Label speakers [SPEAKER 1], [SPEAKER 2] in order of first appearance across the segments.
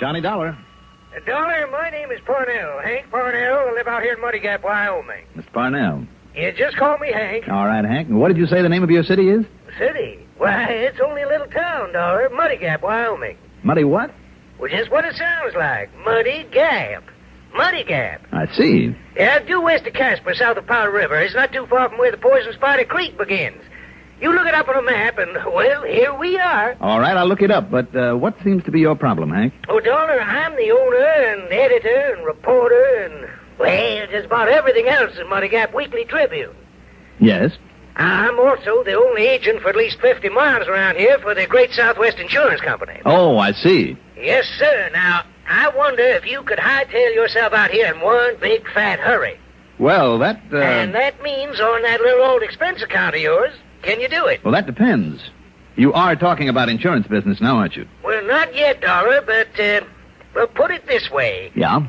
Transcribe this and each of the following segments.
[SPEAKER 1] Johnny Dollar.
[SPEAKER 2] Dollar, my name is Parnell. Hank Parnell. I live out here in Muddy Gap, Wyoming.
[SPEAKER 1] Mr. Parnell.
[SPEAKER 2] You just call me Hank.
[SPEAKER 1] All right, Hank. What did you say the name of your city is?
[SPEAKER 2] City? Why, it's only a little town, Dollar. Muddy Gap, Wyoming.
[SPEAKER 1] Muddy what?
[SPEAKER 2] Well, just what it sounds like. Muddy Gap. Muddy Gap.
[SPEAKER 1] I see.
[SPEAKER 2] Yeah, due west of Casper, south of Powder River. It's not too far from where the Poison Spider Creek begins. You look it up on a map, and, well, here we are.
[SPEAKER 1] All right, I'll look it up. But what seems to be your problem, Hank?
[SPEAKER 2] Oh, Dollar, I'm the owner and editor and reporter and, well, just about everything else in Muddy Gap Weekly Tribune.
[SPEAKER 1] Yes?
[SPEAKER 2] I'm also the only agent for at least 50 miles around here for the Great Southwest Insurance Company.
[SPEAKER 1] Oh, I see.
[SPEAKER 2] Yes, sir. Now, I wonder if you could hightail yourself out here in one big fat hurry.
[SPEAKER 1] Well, that,
[SPEAKER 2] And that means on that little old expense account of yours. Can you do it?
[SPEAKER 1] Well, that depends. You are talking about insurance business now, aren't you?
[SPEAKER 2] Well, not yet, Dollar, but, well, put it this way.
[SPEAKER 1] Yeah?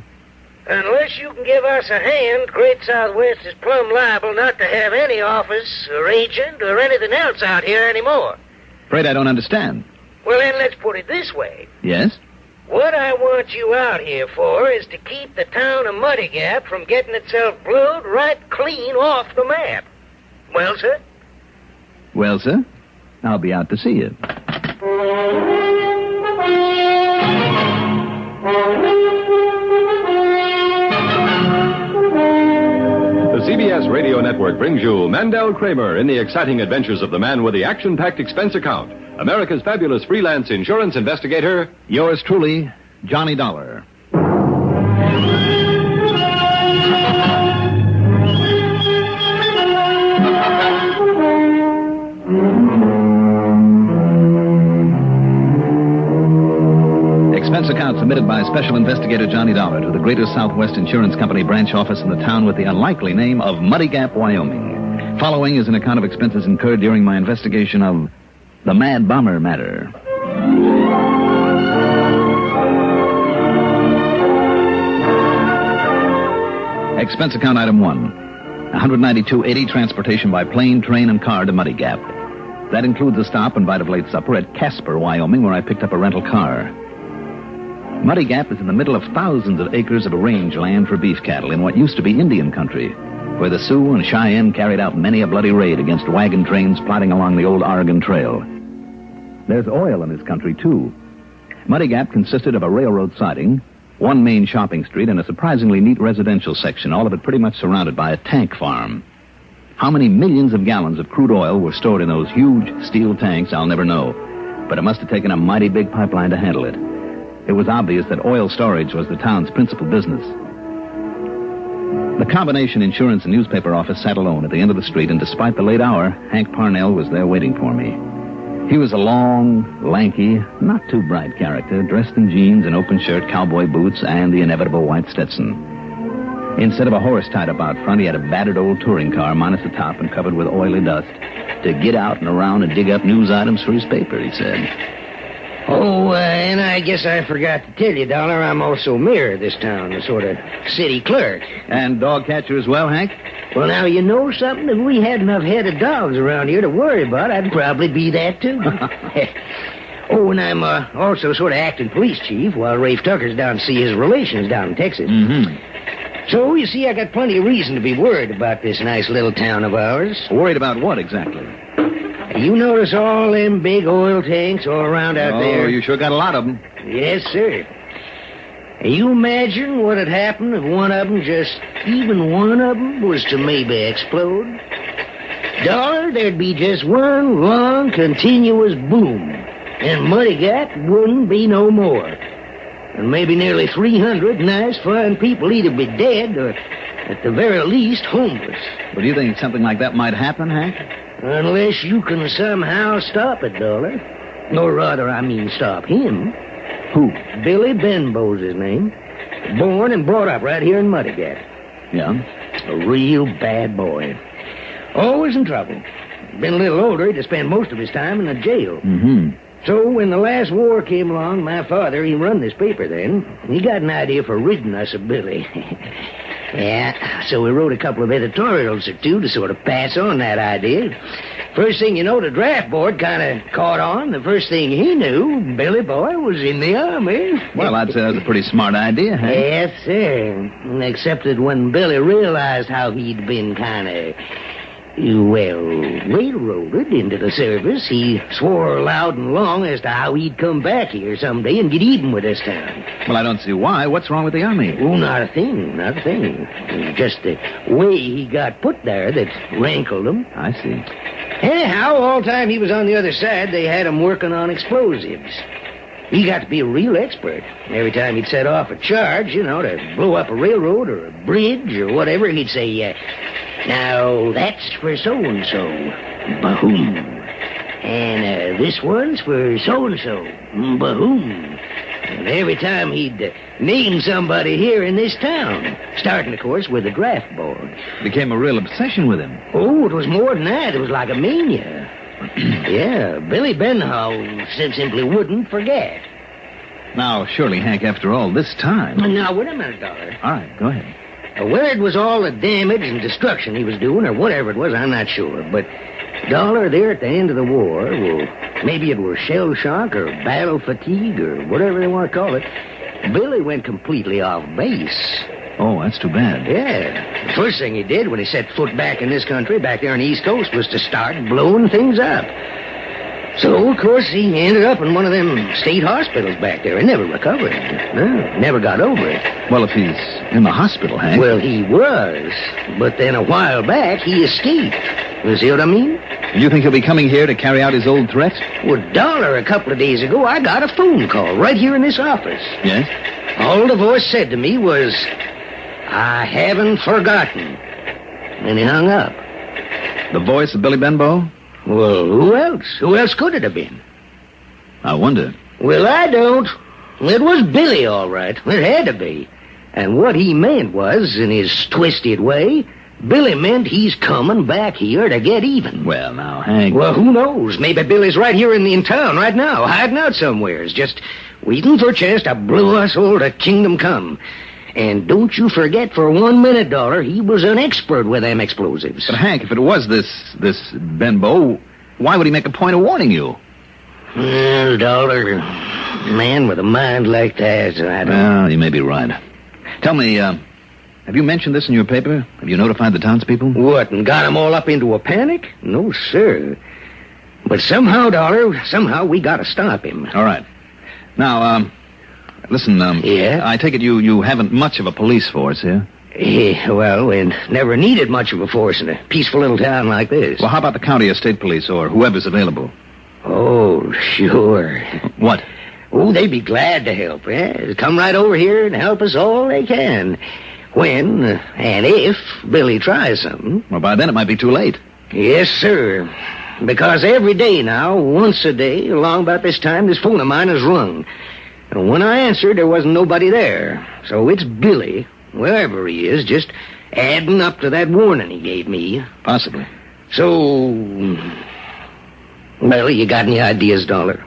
[SPEAKER 2] Unless you can give us a hand, Great Southwest is plumb liable not to have any office or agent or anything else out here anymore.
[SPEAKER 1] Afraid I don't understand.
[SPEAKER 2] Well, then let's put it this way.
[SPEAKER 1] Yes?
[SPEAKER 2] What I want you out here for is to keep the town of Muddy Gap from getting itself blowed right clean off the map. Well, sir?
[SPEAKER 1] Well, sir, I'll be out to see you.
[SPEAKER 3] The CBS Radio Network brings you Mandel Kramer in the exciting adventures of the man with the action-packed expense account, America's fabulous freelance insurance investigator.
[SPEAKER 1] Yours truly, Johnny Dollar. Expense account submitted by Special Investigator Johnny Dollar to the Greater Southwest Insurance Company branch office in the town with the unlikely name of Muddy Gap, Wyoming. Following is an account of expenses incurred during my investigation of the Mad Bomber matter. Expense account item 1. $192.80 transportation by plane, train, and car to Muddy Gap. That includes a stop and bite of late supper at Casper, Wyoming, where I picked up a rental car. Muddy Gap is in the middle of thousands of acres of range land for beef cattle in what used to be Indian country, where the Sioux and Cheyenne carried out many a bloody raid against wagon trains plodding along the old Oregon Trail. There's oil in this country, too. Muddy Gap consisted of a railroad siding, one main shopping street, and a surprisingly neat residential section, all of it pretty much surrounded by a tank farm. How many millions of gallons of crude oil were stored in those huge steel tanks, I'll never know. But it must have taken a mighty big pipeline to handle it. It was obvious that oil storage was the town's principal business. The combination insurance and newspaper office sat alone at the end of the street, and despite the late hour, Hank Parnell was there waiting for me. He was a long, lanky, not too bright character, dressed in jeans, an open shirt, cowboy boots, and the inevitable white Stetson. Instead of a horse tied up out front, he had a battered old touring car, minus the top and covered with oily dust, to get out and around and dig up news items for his paper, he said.
[SPEAKER 2] Oh, and I guess I forgot to tell you, Dollar, I'm also mayor of this town, a sort of city clerk.
[SPEAKER 1] And dog catcher as well, Hank?
[SPEAKER 2] Well, now, you know something? If we had enough head of dogs around here to worry about, I'd probably be that, too. Oh, and I'm also sort of acting police chief while Rafe Tucker's down to see his relations down in Texas.
[SPEAKER 1] Mm-hmm.
[SPEAKER 2] So, you see, I got plenty of reason to be worried about this nice little town of ours.
[SPEAKER 1] Worried about what, exactly?
[SPEAKER 2] You notice all them big oil tanks all around out there?
[SPEAKER 1] Oh, you sure got a lot of them.
[SPEAKER 2] Yes, sir. You imagine what'd happen if one of them, just even one of them, was to maybe explode? Dollar, there'd be just one long, continuous boom, and Muddy Gap wouldn't be no more. And maybe nearly 300 nice, fine people either be dead or, at the very least, homeless.
[SPEAKER 1] Well, do you think something like that might happen, Hank?
[SPEAKER 2] Unless you can somehow stop it, Dollar. Or rather, I mean stop him.
[SPEAKER 1] Who?
[SPEAKER 2] Billy Benbow's his name. Born and brought up right here in Muddy Gap.
[SPEAKER 1] Yeah?
[SPEAKER 2] A real bad boy. Always in trouble. Been a little older, he'd spend most of his time in the jail.
[SPEAKER 1] Mm-hmm.
[SPEAKER 2] So when the last war came along, my father, he run this paper then. He got an idea for ridding us of Billy. Yeah, so we wrote a couple of editorials or two to sort of pass on that idea. First thing you know, the draft board kind of caught on. The first thing he knew, Billy Boy was in the Army.
[SPEAKER 1] Well, I'd say that was a pretty smart idea, Hank.
[SPEAKER 2] Yes, sir. Except that when Billy realized how he'd been kind of, railroaded into the service, he swore loud and long as to how he'd come back here someday and get even with this town.
[SPEAKER 1] Well, I don't see why. What's wrong with the Army?
[SPEAKER 2] Oh, not a thing, not a thing. Just the way he got put there that rankled him.
[SPEAKER 1] I see.
[SPEAKER 2] Anyhow, all the time he was on the other side, they had him working on explosives. He got to be a real expert. Every time he'd set off a charge, to blow up a railroad or a bridge or whatever, he'd say, now, that's for so-and-so. Bahoom. And this one's for so-and-so. Bahoom. And every time he'd name somebody here in this town, starting, of course, with the draft board.
[SPEAKER 1] Became a real obsession with him.
[SPEAKER 2] Oh, it was more than that. It was like a mania. Yeah, Billy Benhow simply wouldn't forget.
[SPEAKER 1] Now, surely, Hank, after all this time...
[SPEAKER 2] Now, wait a minute, Dollar.
[SPEAKER 1] All right, go ahead.
[SPEAKER 2] Where it was all the damage and destruction he was doing, or whatever it was, I'm not sure. But, Dollar, there at the end of the war, well, maybe it was shell shock or battle fatigue or whatever they want to call it, Billy went completely off base.
[SPEAKER 1] Oh, that's too bad.
[SPEAKER 2] Yeah. The first thing he did when he set foot back in this country, back there on the East Coast, was to start blowing things up. So, of course, he ended up in one of them state hospitals back there and never recovered. No, never got over it.
[SPEAKER 1] Well, if he's in the hospital, Hank...
[SPEAKER 2] Well, he was. But then a while back, he escaped. You see what I mean?
[SPEAKER 1] You think he'll be coming here to carry out his old threat?
[SPEAKER 2] Well, Dollar, a couple of days ago, I got a phone call right here in this office.
[SPEAKER 1] Yes?
[SPEAKER 2] All the voice said to me was, I haven't forgotten. And he hung up.
[SPEAKER 1] The voice of Billy Benbow?
[SPEAKER 2] Well, who else? Who else could it have been?
[SPEAKER 1] I wonder.
[SPEAKER 2] Well, I don't. It was Billy, all right. It had to be. And what he meant was, in his twisted way, Billy meant he's coming back here to get even.
[SPEAKER 1] Well, now, Hank...
[SPEAKER 2] Well, who knows? Maybe Billy's right here in town right now, hiding out somewheres, just waiting for a chance to blow us all to kingdom come. And don't you forget for 1 minute, Dollar, he was an expert with them explosives.
[SPEAKER 1] But, Hank, if it was this Benbow, why would he make a point of warning you?
[SPEAKER 2] Well, Dollar, man with a mind like that, I don't...
[SPEAKER 1] Well, you may be right. Tell me, have you mentioned this in your paper? Have you notified the townspeople?
[SPEAKER 2] What, and got them all up into a panic? No, sir. But somehow, Dollar, we gotta stop him.
[SPEAKER 1] All right. Now, listen,
[SPEAKER 2] Yeah?
[SPEAKER 1] I take it you haven't much of a police force here?
[SPEAKER 2] Well, we never needed much of a force in a peaceful little town like this.
[SPEAKER 1] Well, how about the county or state police or whoever's available?
[SPEAKER 2] Oh, sure.
[SPEAKER 1] What?
[SPEAKER 2] Oh, they'd be glad to help, eh? Come right over here and help us all they can. When and if Billy tries something.
[SPEAKER 1] Well, by then it might be too late.
[SPEAKER 2] Yes, sir. Because every day now, once a day, along about this time, this phone of mine has rung. And when I answered, there wasn't nobody there. So it's Billy, wherever he is, just adding up to that warning he gave me.
[SPEAKER 1] Possibly.
[SPEAKER 2] So, well, you got any ideas, Dollar?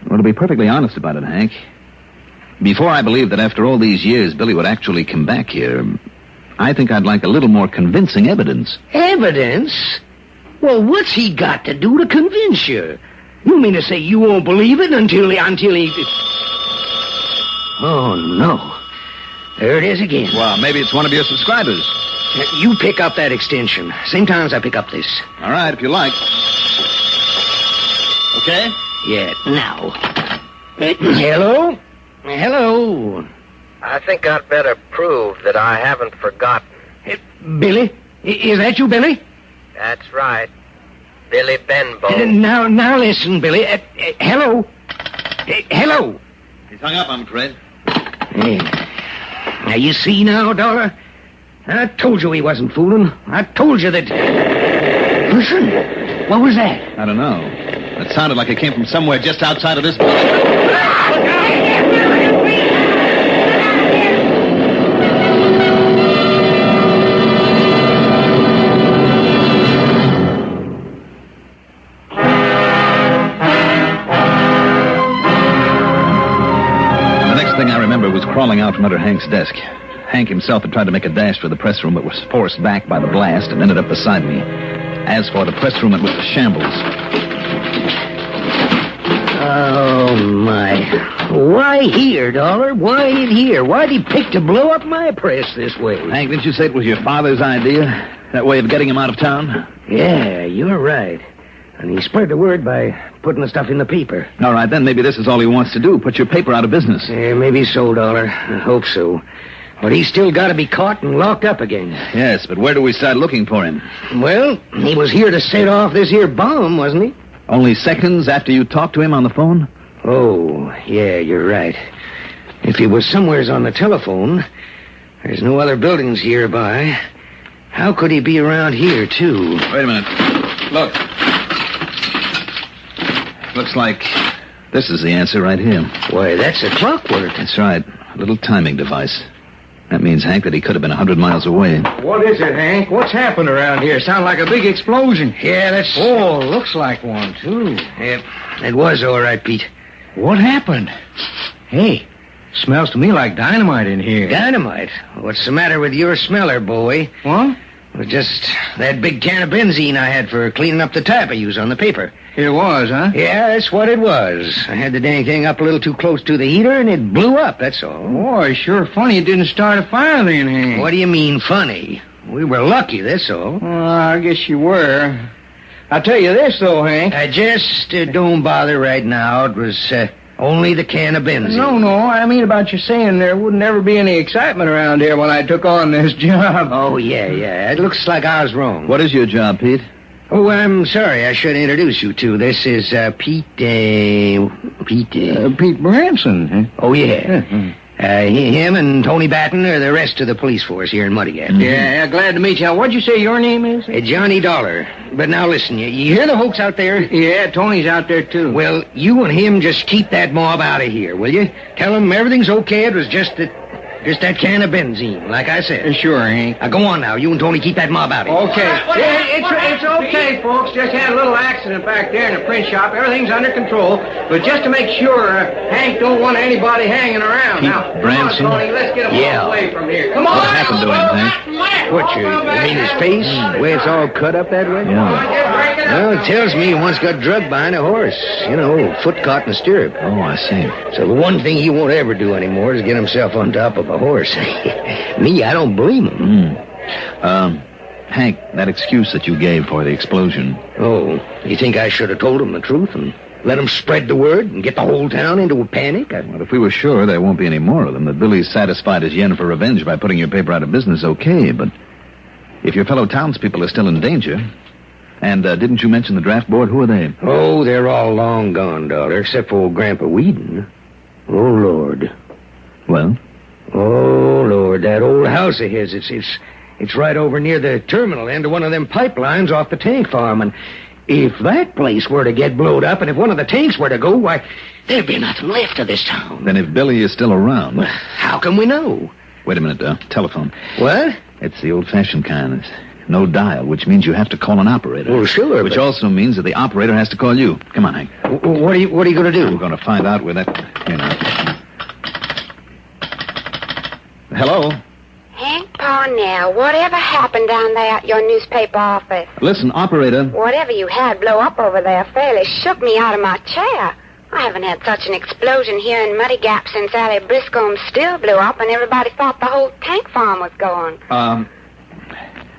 [SPEAKER 1] Well, to be perfectly honest about it, Hank, before I believed that after all these years Billy would actually come back here, I think I'd like a little more convincing evidence.
[SPEAKER 2] Evidence? Well, what's he got to do to convince you? You mean to say you won't believe it until he... Oh, no. There it is again.
[SPEAKER 1] Well, maybe it's one of your subscribers.
[SPEAKER 2] You pick up that extension. Same time as I pick up this.
[SPEAKER 1] All right, if you like. Okay?
[SPEAKER 2] Yeah, now. Hello? Hello?
[SPEAKER 4] I think I'd better prove that I haven't forgotten.
[SPEAKER 2] Billy? Is that you, Billy?
[SPEAKER 4] That's right. Billy Benbow.
[SPEAKER 2] Now listen, Billy. Hello? Hello?
[SPEAKER 1] He's hung up, I'm afraid.
[SPEAKER 2] Now, you see now, Dollar? I told you he wasn't fooling. I told you that... Listen. What was that?
[SPEAKER 1] I don't know. It sounded like it came from somewhere just outside of this building. Was crawling out from under Hank's desk. Hank himself had tried to make a dash for the press room, but was forced back by the blast and ended up beside me. As for the press room, it was a shambles.
[SPEAKER 2] Oh, my. Why here, Dollar? Why it here? Why'd he pick to blow up my press this way?
[SPEAKER 1] Hank, didn't you say it was your father's idea? That way of getting him out of town?
[SPEAKER 2] Yeah, you're right. And he spread the word by putting the stuff in the paper.
[SPEAKER 1] All right, then maybe this is all he wants to do. Put your paper out of business.
[SPEAKER 2] Yeah, maybe so, Dollar. I hope so. But he's still got to be caught and locked up again.
[SPEAKER 1] Yes, but where do we start looking for him?
[SPEAKER 2] Well, he was here to set off this here bomb, wasn't he?
[SPEAKER 1] Only seconds after you talked to him on the phone?
[SPEAKER 2] Oh, yeah, you're right. If he was somewheres on the telephone, there's no other buildings hereby. How could he be around here, too?
[SPEAKER 1] Wait a minute. Look. Looks like this is the answer right here.
[SPEAKER 2] Why, that's a clockwork.
[SPEAKER 1] That's right. A little timing device. That means, Hank, that he could have been 100 miles away.
[SPEAKER 5] What is it, Hank? What's happened around here? Sound like a big explosion.
[SPEAKER 2] Yeah, that's...
[SPEAKER 5] Oh, looks like one, too.
[SPEAKER 2] Yep, it was all right, Pete.
[SPEAKER 5] What happened? Hey, smells to me like dynamite in here.
[SPEAKER 2] Dynamite? What's the matter with your smeller, boy?
[SPEAKER 5] What?
[SPEAKER 2] It was just that big can of benzene I had for cleaning up the tap I used on the paper.
[SPEAKER 5] It was, huh?
[SPEAKER 2] Yeah, that's what it was. I had the dang thing up a little too close to the heater, and it blew up, that's all.
[SPEAKER 5] Boy, sure funny it didn't start a fire then, Hank.
[SPEAKER 2] What do you mean, funny? We were lucky, that's all.
[SPEAKER 5] Well, I guess you were. I'll tell you this, though, Hank.
[SPEAKER 2] Just don't bother right now. It was only the can of benzene.
[SPEAKER 5] No, I mean about you saying there wouldn't ever be any excitement around here when I took on this job.
[SPEAKER 2] Oh, yeah. It looks like I was wrong.
[SPEAKER 1] What is your job, Pete?
[SPEAKER 2] Oh, I'm sorry. I should introduce you to. This is Pete
[SPEAKER 5] Branson, huh?
[SPEAKER 2] Oh, yeah. Him and Tony Batten are the rest of the police force here in Muddy Gap.
[SPEAKER 5] Mm-hmm. Yeah, glad to meet you. What'd you say your name is?
[SPEAKER 2] Johnny Dollar. But now listen, you hear the hoax out there?
[SPEAKER 5] Yeah, Tony's out there, too.
[SPEAKER 2] Well, you and him just keep that mob out of here, will you? Tell them everything's okay. It was just that can of benzene, like I said.
[SPEAKER 5] Sure, Hank.
[SPEAKER 2] Now, go on now. You and Tony keep that mob out of here.
[SPEAKER 5] Okay. It's okay, folks. Just had a little accident back there in the print shop. Everything's under control. But just to make sure, Hank don't want anybody hanging around.
[SPEAKER 1] Pete
[SPEAKER 5] Now,
[SPEAKER 1] Branson?
[SPEAKER 5] come on, Tony. Let's get him all away from here. Come on.
[SPEAKER 1] What happened to him, Hank?
[SPEAKER 2] What, you mean his face? The way it's all cut up that way?
[SPEAKER 1] Yeah.
[SPEAKER 2] Well, it tells me he once got drugged behind a horse. You know, foot caught in a stirrup.
[SPEAKER 1] Oh, I see.
[SPEAKER 2] So the one thing he won't ever do anymore is get himself on top of a horse. Me, I don't blame him.
[SPEAKER 1] Hank, that excuse that you gave for the explosion.
[SPEAKER 2] Oh, you think I should have told him the truth and let him spread the word and get the whole town into a panic?
[SPEAKER 1] Well, if we were sure there won't be any more of them, that Billy's satisfied his yen for revenge by putting your paper out of business, okay, but if your fellow townspeople are still in danger... And didn't you mention the draft board? Who are they?
[SPEAKER 2] Oh, they're all long gone, Dollar, except for old Grandpa Whedon. Oh, Lord.
[SPEAKER 1] Well?
[SPEAKER 2] Oh, Lord, that old house of his, it's right over near the terminal end of one of them pipelines off the tank farm, and if that place were to get blowed up, and if one of the tanks were to go, why, there'd be nothing left of this town.
[SPEAKER 1] Then if Billy is still around...
[SPEAKER 2] Well, how can we know?
[SPEAKER 1] Wait a minute, telephone.
[SPEAKER 2] What?
[SPEAKER 1] It's the old-fashioned kind. It's no dial, which means you have to call an operator.
[SPEAKER 2] Well, sure,
[SPEAKER 1] Which also means that the operator has to call you. Come on, Hank.
[SPEAKER 2] What are you going to do?
[SPEAKER 1] I'm going to find out where that... Here now. Hello?
[SPEAKER 6] Hank Parnell, whatever happened down there at your newspaper office?
[SPEAKER 1] Listen, operator.
[SPEAKER 6] Whatever you had blow up over there fairly shook me out of my chair. I haven't had such an explosion here in Muddy Gap since Allie Briscoe's still blew up and everybody thought the whole tank farm was gone.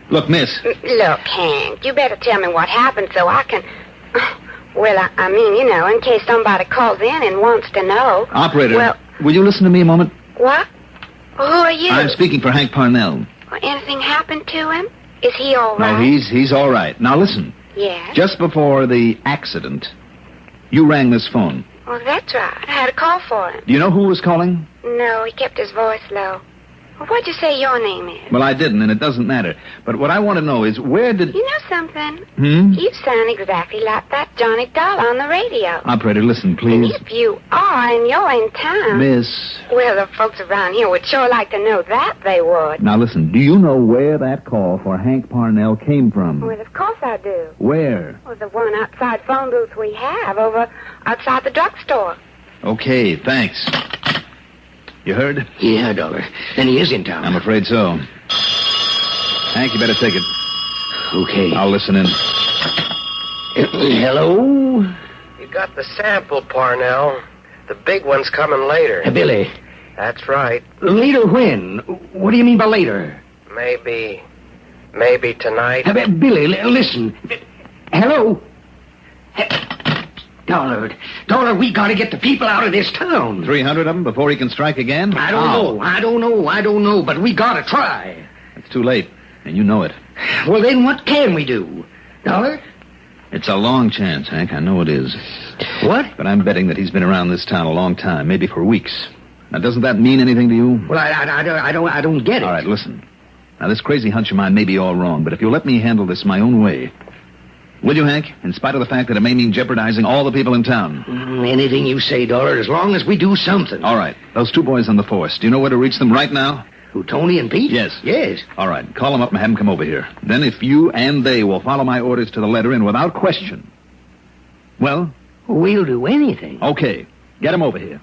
[SPEAKER 1] Look, miss.
[SPEAKER 6] Look, Hank, you better tell me what happened so I can... Well, I mean, you know, in case somebody calls in and wants to know.
[SPEAKER 1] Operator,
[SPEAKER 6] Well...
[SPEAKER 1] will you listen to me a moment?
[SPEAKER 6] What? Well, who are you?
[SPEAKER 1] I'm speaking for Hank Parnell.
[SPEAKER 6] Well, anything happened to him? Is he all right?
[SPEAKER 1] No, he's all right. Now, listen.
[SPEAKER 6] Yes?
[SPEAKER 1] Just before the accident, you rang this phone.
[SPEAKER 6] Well, that's right. I had a call for him.
[SPEAKER 1] Do you know who was calling?
[SPEAKER 6] No, he kept his voice low. Well, what'd you say your name is?
[SPEAKER 1] Well, I didn't, and it doesn't matter. But what I want to know is, where did...
[SPEAKER 6] You know something?
[SPEAKER 1] Hmm?
[SPEAKER 6] You sound exactly like that Johnny Dollar on the radio.
[SPEAKER 1] Operator, listen, please.
[SPEAKER 6] If you are and you're in town...
[SPEAKER 1] Miss...
[SPEAKER 6] Well, the folks around here would sure like to know that, they would.
[SPEAKER 1] Now, listen, do you know where that call for Hank Parnell came from?
[SPEAKER 6] Well, of course I do.
[SPEAKER 1] Where?
[SPEAKER 6] Well, the one outside phone booth we have over outside the drugstore.
[SPEAKER 1] Okay, thanks. You heard?
[SPEAKER 2] Yeah, Dollar. Then he is in town.
[SPEAKER 1] I'm afraid so. Hank, you better take it.
[SPEAKER 2] Okay.
[SPEAKER 1] I'll listen in.
[SPEAKER 2] Hello?
[SPEAKER 4] You got the sample, Parnell. The big one's coming later.
[SPEAKER 2] Billy.
[SPEAKER 4] That's right.
[SPEAKER 2] Later when? What do you mean by later?
[SPEAKER 4] Maybe tonight.
[SPEAKER 2] Billy, listen. Hello? Dollar, we gotta get the people out of this town.
[SPEAKER 1] 300 of them before he can strike again?
[SPEAKER 2] I don't know, but we gotta try.
[SPEAKER 1] It's too late, and you know it.
[SPEAKER 2] Well, then what can we do? Dollar?
[SPEAKER 1] It's a long chance, Hank. I know it is.
[SPEAKER 2] What?
[SPEAKER 1] But I'm betting that he's been around this town a long time, maybe for weeks. Now, doesn't that mean anything to you?
[SPEAKER 2] Well, I don't get it.
[SPEAKER 1] All right, listen. Now, this crazy hunch of mine may be all wrong, but if you'll let me handle this my own way... Will you, Hank? In spite of the fact that it may mean jeopardizing all the people in town.
[SPEAKER 2] Anything you say, Dollar, as long as we do something.
[SPEAKER 1] All right. Those two boys on the force. Do you know where to reach them right now?
[SPEAKER 2] Who, Tony and Pete?
[SPEAKER 1] Yes.
[SPEAKER 2] Yes.
[SPEAKER 1] All right. Call them up and have them come over here. Then if you and they will follow my orders to the letter and without question... Well?
[SPEAKER 2] We'll do anything.
[SPEAKER 1] Okay. Get them over here.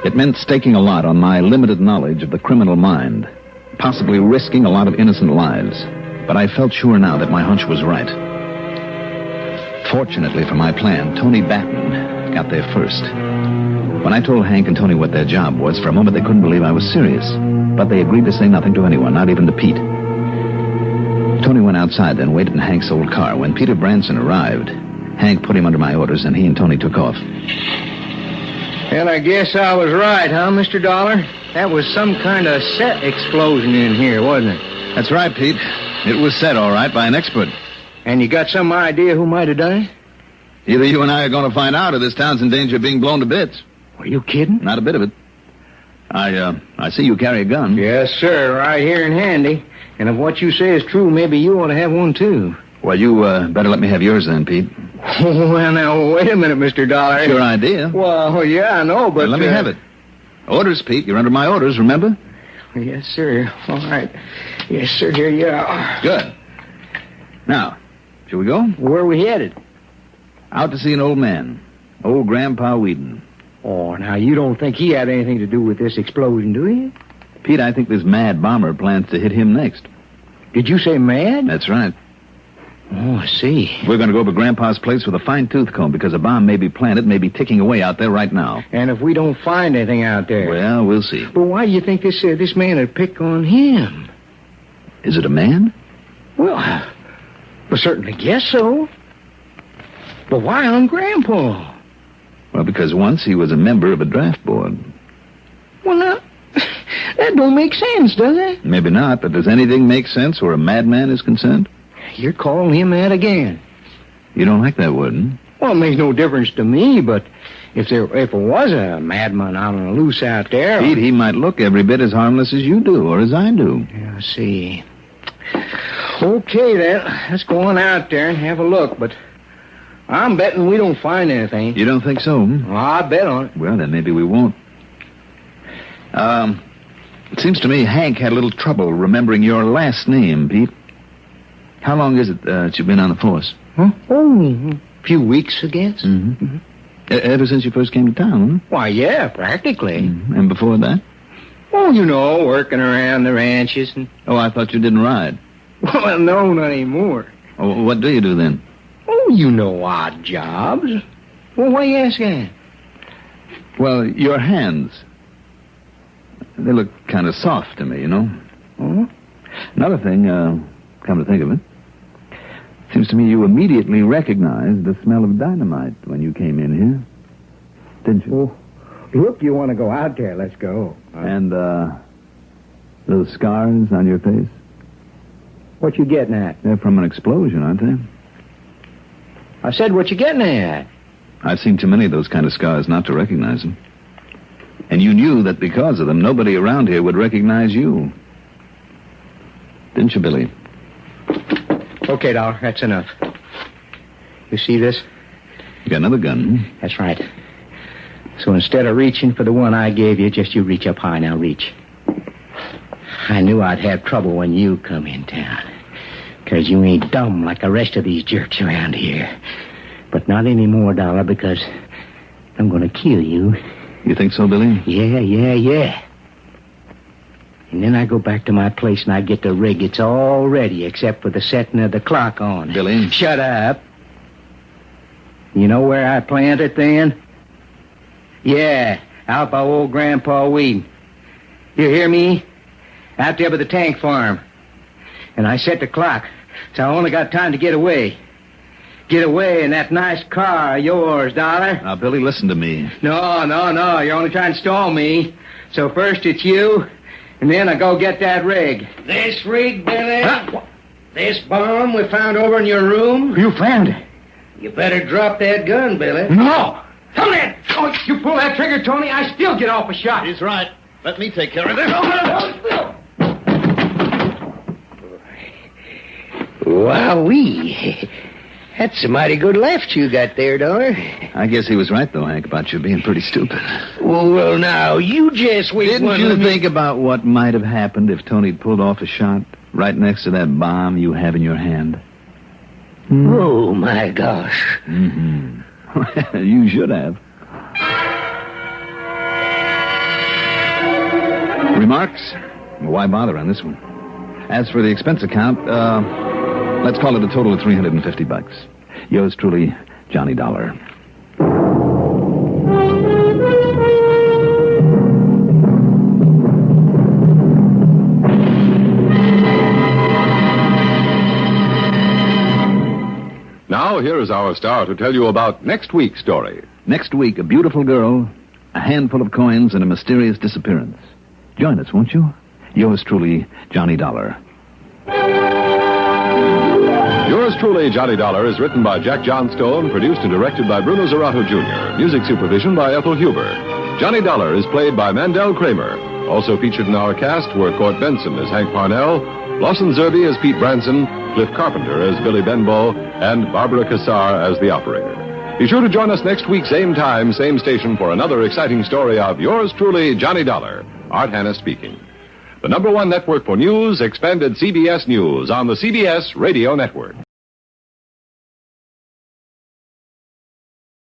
[SPEAKER 1] It meant staking a lot on my limited knowledge of the criminal mind, possibly risking a lot of innocent lives. But I felt sure now that my hunch was right. Fortunately for my plan, Tony Batten got there first. When I told Hank and Tony what their job was, for a moment they couldn't believe I was serious. But they agreed to say nothing to anyone, not even to Pete. Tony went outside, then waited in Hank's old car. When Peter Branson arrived, Hank put him under my orders, and he and Tony took off.
[SPEAKER 5] And I guess I was right, huh, Mr. Dollar? That was some kind of set explosion in here, wasn't it?
[SPEAKER 1] That's right, Pete. It was set all right by an expert.
[SPEAKER 5] And you got some idea who might have done it?
[SPEAKER 1] Either you and I are going to find out, or this town's in danger of being blown to bits.
[SPEAKER 5] Are you kidding?
[SPEAKER 1] Not a bit of it. I see you carry a gun.
[SPEAKER 5] Yes, sir, right here in handy. And if what you say is true, maybe you ought to have one, too.
[SPEAKER 1] Well, you better let me have yours then, Pete.
[SPEAKER 5] Well, now, wait a minute, Mr. Dollar.
[SPEAKER 1] It's your idea.
[SPEAKER 5] Well, yeah, I know, but...
[SPEAKER 1] Well, let me have it. Orders, Pete. You're under my orders, remember?
[SPEAKER 5] Yes, sir. All right. Yes, sir, here you are.
[SPEAKER 1] Good. Now, shall we go?
[SPEAKER 5] Where are we headed?
[SPEAKER 1] Out to see an old man. Old Grandpa Whedon.
[SPEAKER 5] Oh, now, you don't think he had anything to do with this explosion, do you?
[SPEAKER 1] Pete, I think this mad bomber plans to hit him next.
[SPEAKER 5] Did you say mad?
[SPEAKER 1] That's right.
[SPEAKER 5] Oh, I see.
[SPEAKER 1] We're going to go over Grandpa's place with a fine-tooth comb because a bomb may be planted, may be ticking away out there right now.
[SPEAKER 5] And if we don't find anything out there?
[SPEAKER 1] Well, we'll see.
[SPEAKER 5] But why do you think this man would pick on him?
[SPEAKER 1] Is it a man?
[SPEAKER 5] Well, I certainly guess so. But why on Grandpa?
[SPEAKER 1] Well, because once he was a member of a draft board.
[SPEAKER 5] Well, now, that don't make sense, does it?
[SPEAKER 1] Maybe not, but does anything make sense where a madman is concerned?
[SPEAKER 5] You're calling him mad again.
[SPEAKER 1] You don't like that word, huh?
[SPEAKER 5] Well, it makes no difference to me, but if there was a madman out on the loose out there...
[SPEAKER 1] Pete, he might look every bit as harmless as you do, or as I do.
[SPEAKER 5] Yeah, I see. Okay, then. Let's go on out there and have a look, but I'm betting we don't find anything.
[SPEAKER 1] You don't think so?
[SPEAKER 5] Well, I bet on it.
[SPEAKER 1] Well, then maybe we won't. It seems to me Hank had a little trouble remembering your last name, Pete. How long is it that you've been on the force?
[SPEAKER 5] Huh? Oh, a few weeks, I guess.
[SPEAKER 1] Mm-hmm. Ever since you first came to town, huh?
[SPEAKER 5] Why, yeah, practically.
[SPEAKER 1] Mm-hmm. And before that?
[SPEAKER 5] Oh, you know, working around the ranches and...
[SPEAKER 1] Oh, I thought you didn't ride.
[SPEAKER 5] Well, no, not anymore.
[SPEAKER 1] Oh, what do you do then?
[SPEAKER 5] Oh, you know, odd jobs. Well, why you ask that?
[SPEAKER 1] Well, your hands. They look kind of soft to me, you know.
[SPEAKER 5] Oh?
[SPEAKER 1] Another thing, come to think of it, seems to me you immediately recognized the smell of dynamite when you came in here. Didn't you?
[SPEAKER 5] Well, look, you want to go out there, let's go.
[SPEAKER 1] And, those scars on your face?
[SPEAKER 5] What you getting at?
[SPEAKER 1] They're from an explosion, aren't they?
[SPEAKER 5] I said, what you getting at?
[SPEAKER 1] I've seen too many of those kind of scars not to recognize them. And you knew that because of them, nobody around here would recognize you. Didn't you, Billy?
[SPEAKER 5] Okay, Dollar, that's enough. You see this?
[SPEAKER 1] You got another gun, hmm?
[SPEAKER 5] That's right. So instead of reaching for the one I gave you, just you reach up high. Now reach. I knew I'd have trouble when you come in town. Because you ain't dumb like the rest of these jerks around here. But not anymore, Dollar, because I'm going to kill you.
[SPEAKER 1] You think so, Billy?
[SPEAKER 5] Yeah. And then I go back to my place and I get the rig. It's all ready except for the setting of the clock on.
[SPEAKER 1] Billy?
[SPEAKER 5] Shut up. You know where I plant it then? Yeah, out by old Grandpa Weed. You hear me? Out there by the tank farm. And I set the clock, so I only got time to get away. Get away in that nice car of yours, Dollar.
[SPEAKER 1] Now, Billy, listen to me.
[SPEAKER 5] No. You're only trying to stall me. So first it's you, and then I go get that rig.
[SPEAKER 2] This rig, Billy? Huh? This bomb we found over in your room?
[SPEAKER 5] You found it?
[SPEAKER 2] You better drop that gun, Billy.
[SPEAKER 5] No! Come in! Oh, you pull that trigger, Tony, I still get off a shot.
[SPEAKER 1] He's right. Let me take care of this.
[SPEAKER 2] Wowee. That's a mighty good left you got there, Dollar.
[SPEAKER 1] I guess he was right, though, Hank, about you being pretty stupid.
[SPEAKER 2] Well, now, you just wait.
[SPEAKER 1] Didn't you think about what might have happened if Tony'd pulled off a shot right next to that bomb you have in your hand?
[SPEAKER 2] Oh, my gosh.
[SPEAKER 1] Mm-hmm. You should have. Remarks? Why bother on this one? As for the expense account, let's call it a total of $350. Yours truly, Johnny Dollar.
[SPEAKER 3] Now, here is our star to tell you about next week's story.
[SPEAKER 1] Next week, a beautiful girl, a handful of coins, and a mysterious disappearance. Join us, won't you? Yours truly, Johnny Dollar.
[SPEAKER 3] Yours truly, Johnny Dollar, is written by Jack Johnstone, produced and directed by Bruno Zerato Jr., music supervision by Ethel Huber. Johnny Dollar is played by Mandel Kramer. Also featured in our cast were Court Benson as Hank Parnell, Lawson Zerby as Pete Branson, Cliff Carpenter as Billy Benbow, and Barbara Cassar as the operator. Be sure to join us next week, same time, same station, for another exciting story of Yours truly, Johnny Dollar. Art Hanna speaking. The #1 network for news, expanded CBS News on the CBS Radio Network.